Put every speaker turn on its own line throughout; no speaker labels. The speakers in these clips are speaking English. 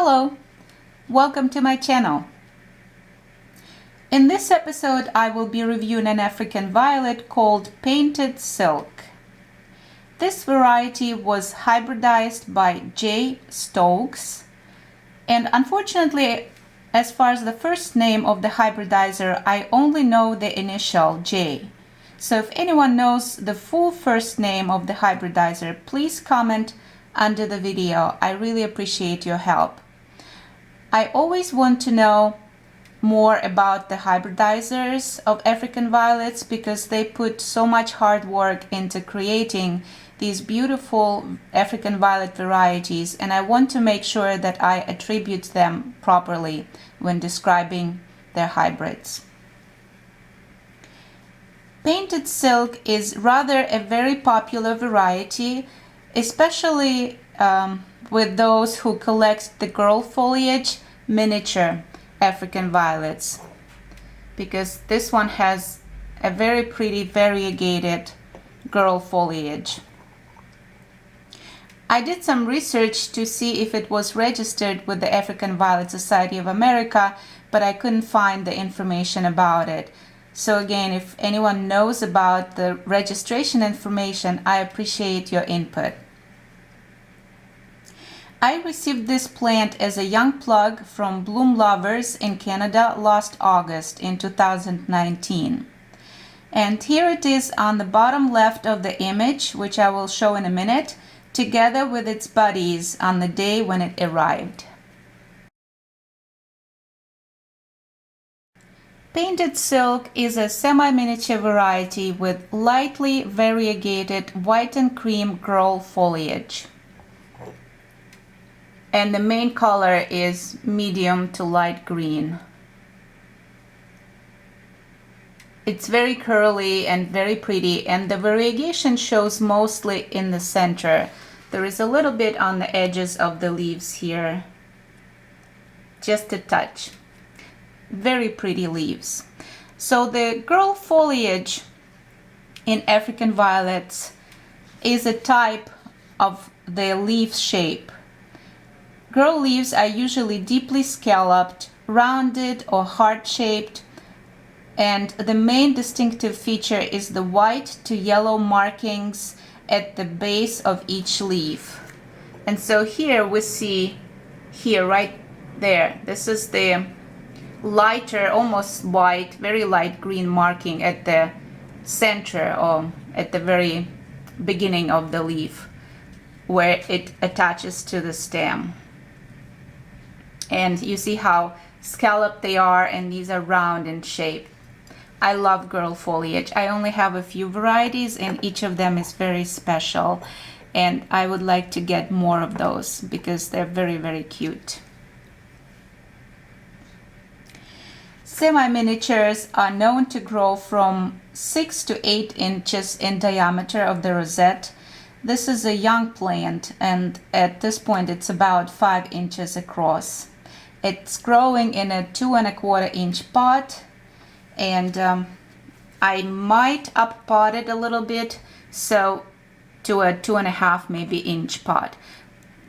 Hello, welcome to my channel. In this episode I will be reviewing an African violet called Painted Silk. This variety was hybridized by J. Stokes, and unfortunately, as far as the first name of the hybridizer, I only know the initial J. So if anyone knows the full first name of the hybridizer, please comment under the video. I really appreciate your help. I always want to know more about the hybridizers of African violets because they put so much hard work into creating these beautiful African violet varieties, and I want to make sure that I attribute them properly when describing their hybrids. Painted Silk is rather a very popular variety, especially with those who collect the girl foliage miniature African violets, because this one has a very pretty variegated girl foliage. I did some research to see if it was registered with the African Violet Society of America, but I couldn't find the information about it. So again, if anyone knows about the registration information, I appreciate your input. I received this plant as a young plug from Bloom Lovers in Canada last August in 2019. And here it is on the bottom left of the image, which I will show in a minute, together with its buddies on the day when it arrived. Painted Silk is a semi-miniature variety with lightly variegated white and cream girl foliage. And the main color is medium to light green. It's very curly and very pretty, and the variegation shows mostly in the center. There is a little bit on the edges of the leaves here, just a touch. Very pretty leaves. So the girl foliage in African violets is a type of the leaf shape. Girl leaves are usually deeply scalloped, rounded or heart-shaped, and the main distinctive feature is the white to yellow markings at the base of each leaf. And so here we see, here right there, this is the lighter, almost white, very light green marking at the center or at the very beginning of the leaf where it attaches to the stem. And you see how scalloped they are, and these are round in shape. I love girl foliage. I only have a few varieties and each of them is very special, and I would like to get more of those because they're very, very cute. Semi-miniatures are known to grow from 6 to 8 inches in diameter of the rosette. This is a young plant, and at this point it's about 5 inches across. It's growing in a 2¼ inch pot, and I might up pot it a little bit, so to a 2½ maybe inch pot.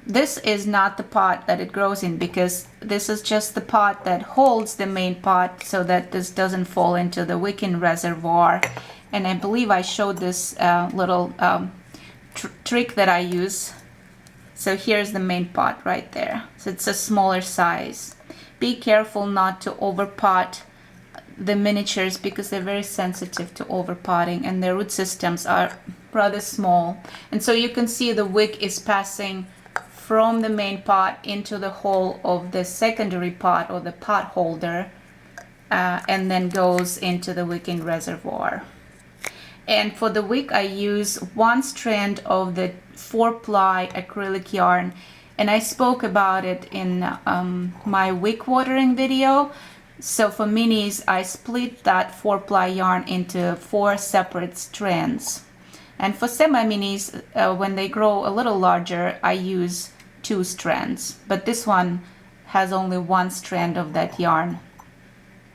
This is not the pot that it grows in, because this is just the pot that holds the main pot so that this doesn't fall into the wicking reservoir. And I believe I showed this little trick that I use. So here's the main pot right there. So it's a smaller size. Be careful not to overpot the miniatures because they're very sensitive to overpotting, and their root systems are rather small. And so you can see the wick is passing from the main pot into the hole of the secondary pot or the pot holder, and then goes into the wicking reservoir. And for the wick I use 1 strand of the 4-ply acrylic yarn, and I spoke about it in my wick watering video. So for minis I split that 4-ply yarn into 4 separate strands, and for semi-minis when they grow a little larger I use 2 strands, but this one has only 1 strand of that yarn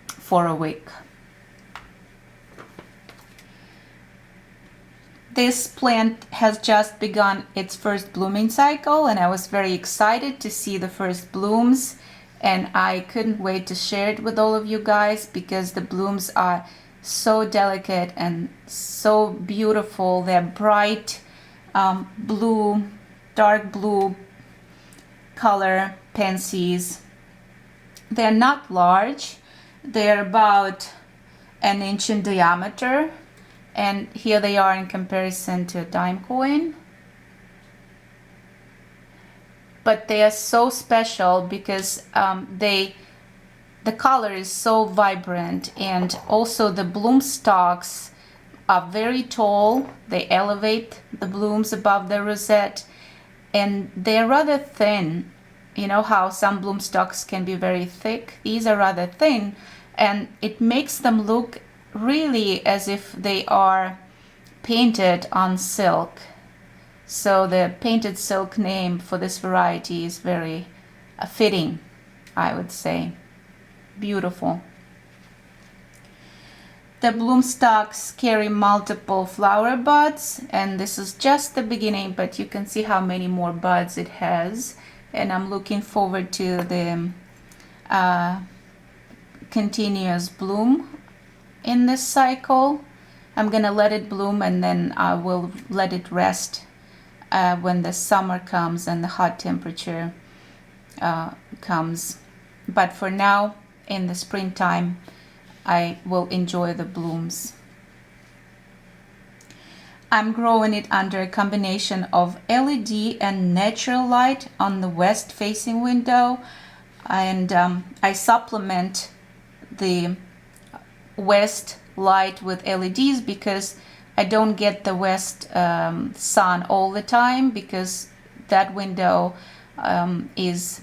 for a wick. This plant has just begun its first blooming cycle, and I was very excited to see the first blooms, and I couldn't wait to share it with all of you guys because the blooms are so delicate and so beautiful. They're bright blue, dark blue color pansies. They're not large. They're about an inch in diameter, and here they are in comparison to a dime coin. But they are so special because the color is so vibrant, and also the bloom stalks are very tall. They elevate the blooms above the rosette, and they're rather thin. You know how some bloom stalks can be very thick? These are rather thin, and it makes them look really as if they are painted on silk. So the painted silk name for this variety is very fitting, I would say. Beautiful. The bloom stalks carry multiple flower buds, and this is just the beginning, but you can see how many more buds it has, and I'm looking forward to the continuous bloom in this cycle. I'm gonna let it bloom, and then I will let it rest when the summer comes and the hot temperature comes. But for now, in the springtime, I will enjoy the blooms. I'm growing it under a combination of LED and natural light on the west facing window, and I supplement the west light with LEDs because I don't get the west sun all the time, because that window is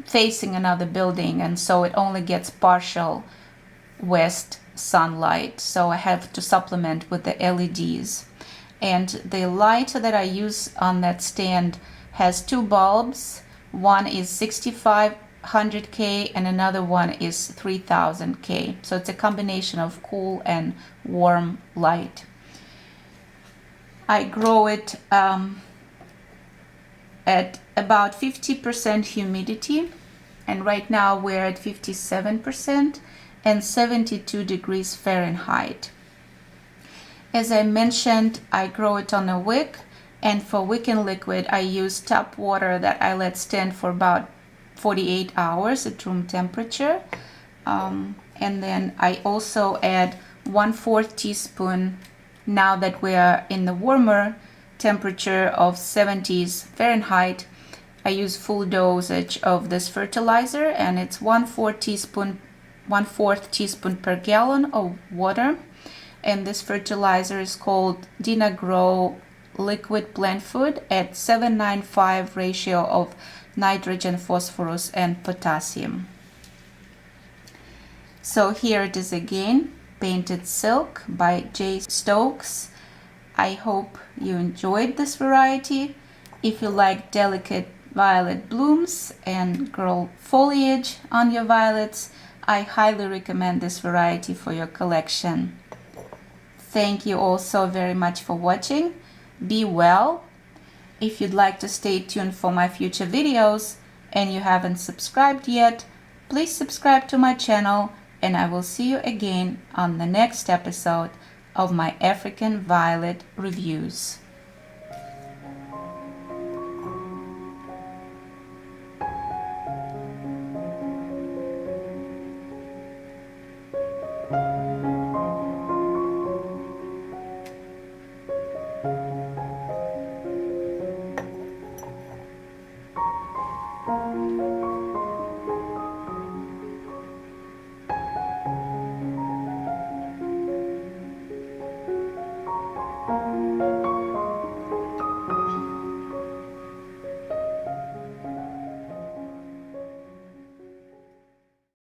facing another building, and so it only gets partial west sunlight, so I have to supplement with the LEDs. And the light that I use on that stand has two bulbs. One is 6500K and another one is 3000K, so it's a combination of cool and warm light. I grow it at about 50% humidity, and right now we're at 57% and 72 degrees Fahrenheit. As I mentioned, I grow it on a wick, and for wicking liquid I use tap water that I let stand for about 48 hours at room temperature, and then I also add 1/4 teaspoon, now that we are in the warmer temperature of 70s Fahrenheit. I use full dosage of this fertilizer, and it's 1/4 teaspoon per gallon of water. And this fertilizer is called Dyna-Gro liquid plant food at 7:95 ratio of nitrogen, phosphorus and potassium. So here it is again, Painted Silk by J. Stokes. I hope you enjoyed this variety. If you like delicate violet blooms and girl foliage on your violets, I highly recommend this variety for your collection. Thank you all so very much for watching. Be well. If you'd like to stay tuned for my future videos and you haven't subscribed yet, please subscribe to my channel, and I will see you again on the next episode of my African Violet reviews.